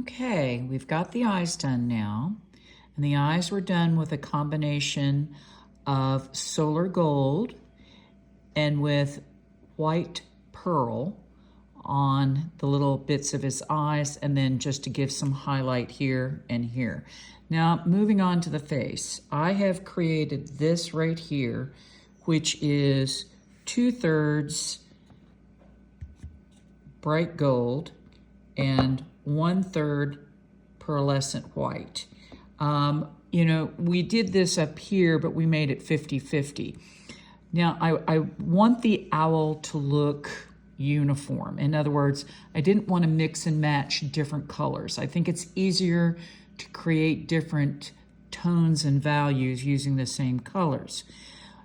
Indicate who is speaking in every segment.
Speaker 1: Okay, we've got the eyes done now. And the eyes were done with a combination of solar gold and with white pearl on the little bits of his eyes, and then just to give some highlight here and here. Now, moving on to the face, I have created this right here, which is 2/3 bright gold and 1/3 pearlescent white. You know, we did this up here, but we made it 50-50. Now, I want the owl to look uniform. In other words, I didn't want to mix and match different colors. I think it's easier to create different tones and values using the same colors.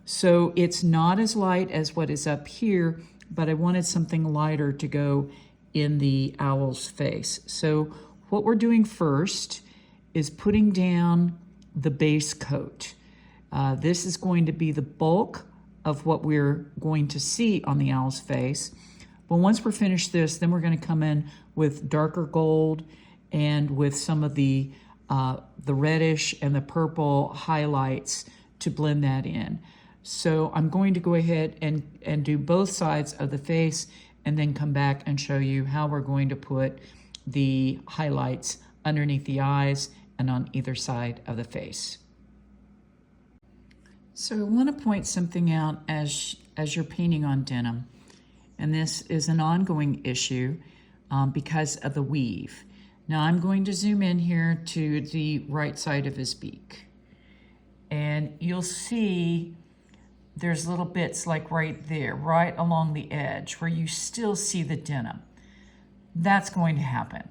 Speaker 1: So it's not as light as what is up here, but I wanted something lighter to go in the owl's face. So what we're doing first is putting down the base coat. This is going to be the bulk of what we're going to see on the owl's face. But once we're finished this, then we're going to come in with darker gold and with some of the reddish and the purple highlights to blend that in. So I'm going to go ahead and do both sides of the face and then come back and show you how we're going to put the highlights underneath the eyes and on either side of the face. So I want to point something out as you're painting on denim. And this is an ongoing issue because of the weave. Now I'm going to zoom in here to the right side of his beak. And you'll see there's little bits like right there, right along the edge where you still see the denim. That's going to happen.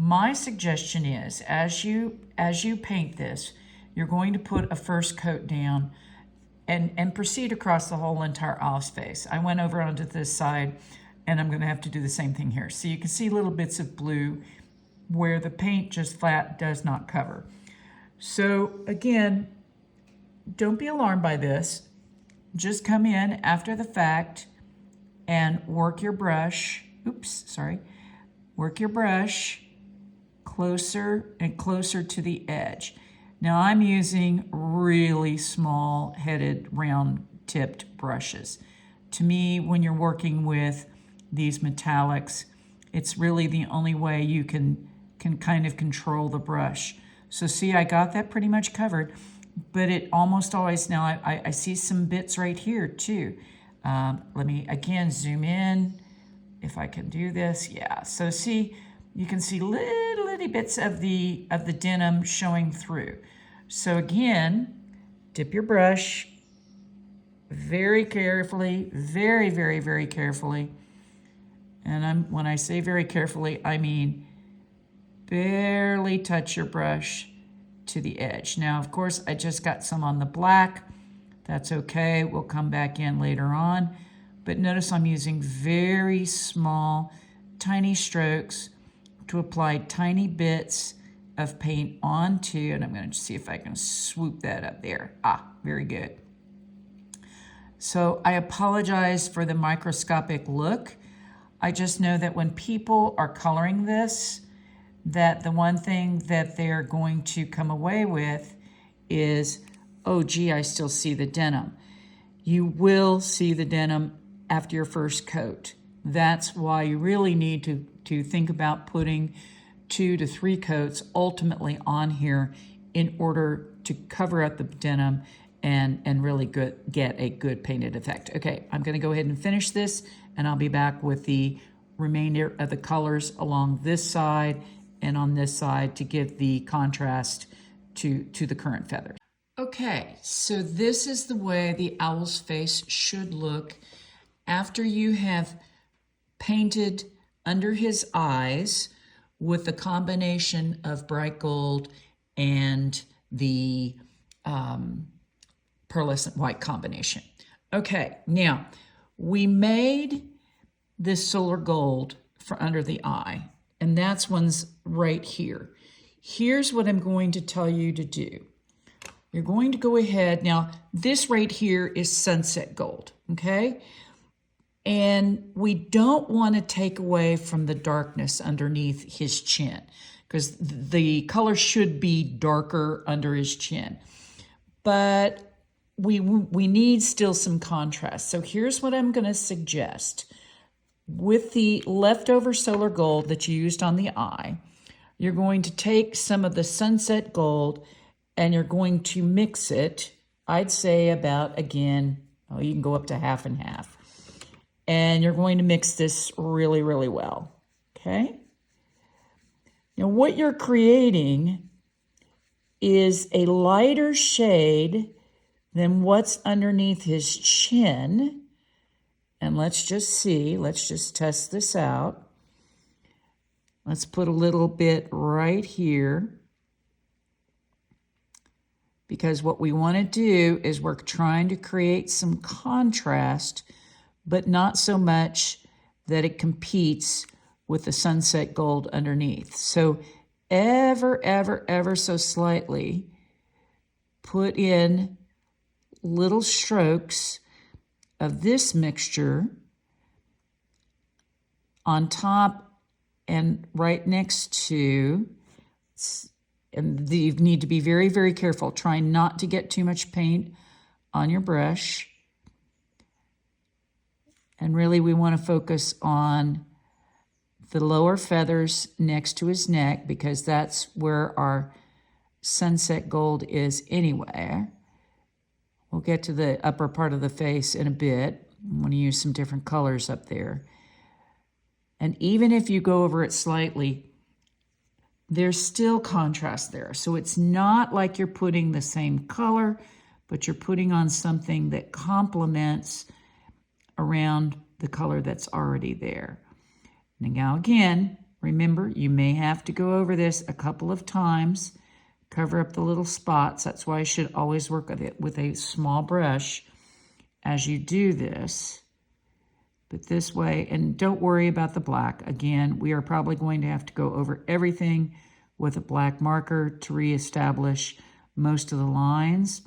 Speaker 1: My suggestion is, as you paint this, you're going to put a first coat down and proceed across the whole entire owl's face. I went over onto this side, and I'm going to have to do the same thing here. So you can see little bits of blue where the paint just flat does not cover. So again, don't be alarmed by this. Just come in after the fact and work your brush. Work your brush closer and closer to the edge. Now I'm using really small headed, round tipped brushes. To me, when you're working with these metallics, it's really the only way you can kind of control the brush. So see, I got that pretty much covered, but it almost always, now I see some bits right here too. Let me again zoom in, if I can do this. Yeah, so see, you can see little bits of the denim showing through. So again, dip your brush very carefully, very, very, very carefully. And when I say very carefully, I mean barely touch your brush to the edge. Now, of course, I just got some on the black. That's okay, we'll come back in later on. But notice I'm using very small, tiny strokes to apply tiny bits of paint onto, and I'm going to see if I can swoop that up there. Very good. So I apologize for the microscopic look. I just know that when people are coloring this, that the one thing that they're going to come away with is, oh gee, I still see the denim. You will see the denim after your first coat. That's why you really need to think about putting 2 to 3 coats ultimately on here in order to cover up the denim and really get a good painted effect. Okay, I'm going to go ahead and finish this, and I'll be back with the remainder of the colors along this side and on this side to give the contrast to the current feather. Okay, so this is the way the owl's face should look after you have painted under his eyes with the combination of bright gold and the pearlescent white combination. Okay, now we made this solar gold for under the eye, and that's one's right here. Here's what I'm going to tell you to do. You're going to go ahead, now this right here is sunset gold, okay? And we don't want to take away from the darkness underneath his chin, because the color should be darker under his chin. But we need still some contrast. So here's what I'm going to suggest. With the leftover solar gold that you used on the eye, you're going to take some of the sunset gold and you're going to mix it, I'd say about, again, oh, you can go up to half and half. And you're going to mix this really, really well, okay? Now what you're creating is a lighter shade than what's underneath his chin. And let's just see, let's just test this out. Let's put a little bit right here, because what we want to do is we're trying to create some contrast, but not so much that it competes with the sunset gold underneath. So ever so slightly put in little strokes of this mixture on top and right next to, and you need to be very, very careful. Try not to get too much paint on your brush. And really we want to focus on the lower feathers next to his neck, because that's where our sunset gold is anyway. We'll get to the upper part of the face in a bit. I'm going to use some different colors up there. And even if you go over it slightly, there's still contrast there. So it's not like you're putting the same color, but you're putting on something that complements around the color that's already there. Now again, remember, you may have to go over this a couple of times, cover up the little spots. That's why I should always work with it with a small brush as you do this. But this way, and don't worry about the black. Again, we are probably going to have to go over everything with a black marker to reestablish most of the lines.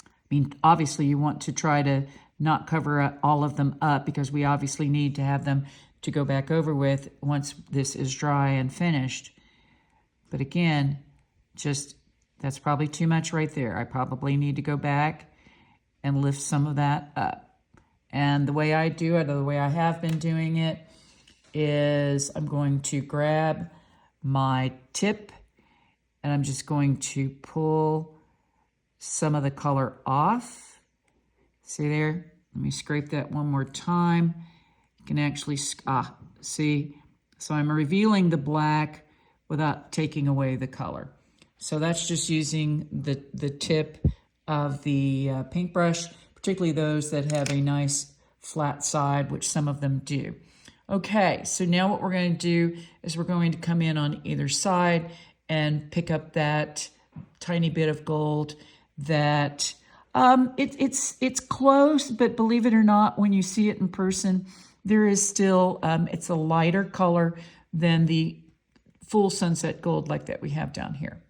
Speaker 1: I mean, obviously you want to try to not cover all of them up, because we obviously need to have them to go back over with once this is dry and finished. But again, just, that's probably too much right there. I probably need to go back and lift some of that up. And the way I do it, or the way I have been doing it, is I'm going to grab my tip and I'm just going to pull some of the color off. See there? Let me scrape that one more time. You can actually, see? So I'm revealing the black without taking away the color. So that's just using the tip of the paintbrush, particularly those that have a nice flat side, which some of them do. Okay, so now what we're going to do is we're going to come in on either side and pick up that tiny bit of gold that it's close, but believe it or not, when you see it in person, there is still, it's a lighter color than the full sunset gold like that we have down here.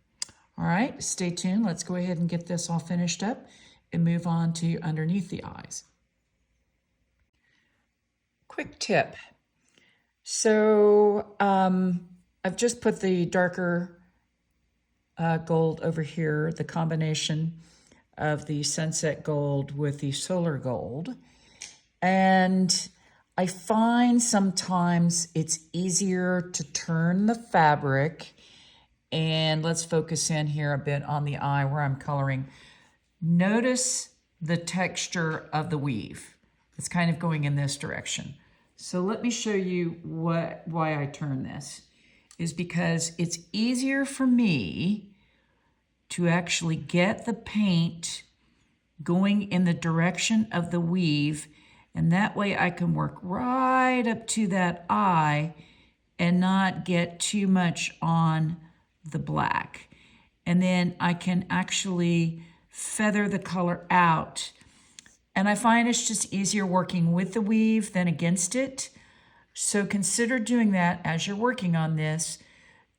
Speaker 1: All right, stay tuned. Let's go ahead and get this all finished up and move on to underneath the eyes. Quick tip. So I've just put the darker gold over here, the combination of the sunset gold with the solar gold. And I find sometimes it's easier to turn the fabric. And let's focus in here a bit on the eye where I'm coloring. Notice the texture of the weave. It's kind of going in this direction. So let me show you why I turn this. Is because it's easier for me to actually get the paint going in the direction of the weave, and that way I can work right up to that eye and not get too much on the black. And then I can actually feather the color out. And I find it's just easier working with the weave than against it. So consider doing that as you're working on this,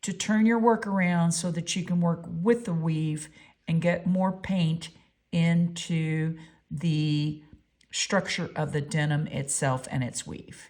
Speaker 1: to turn your work around so that you can work with the weave and get more paint into the structure of the denim itself and its weave.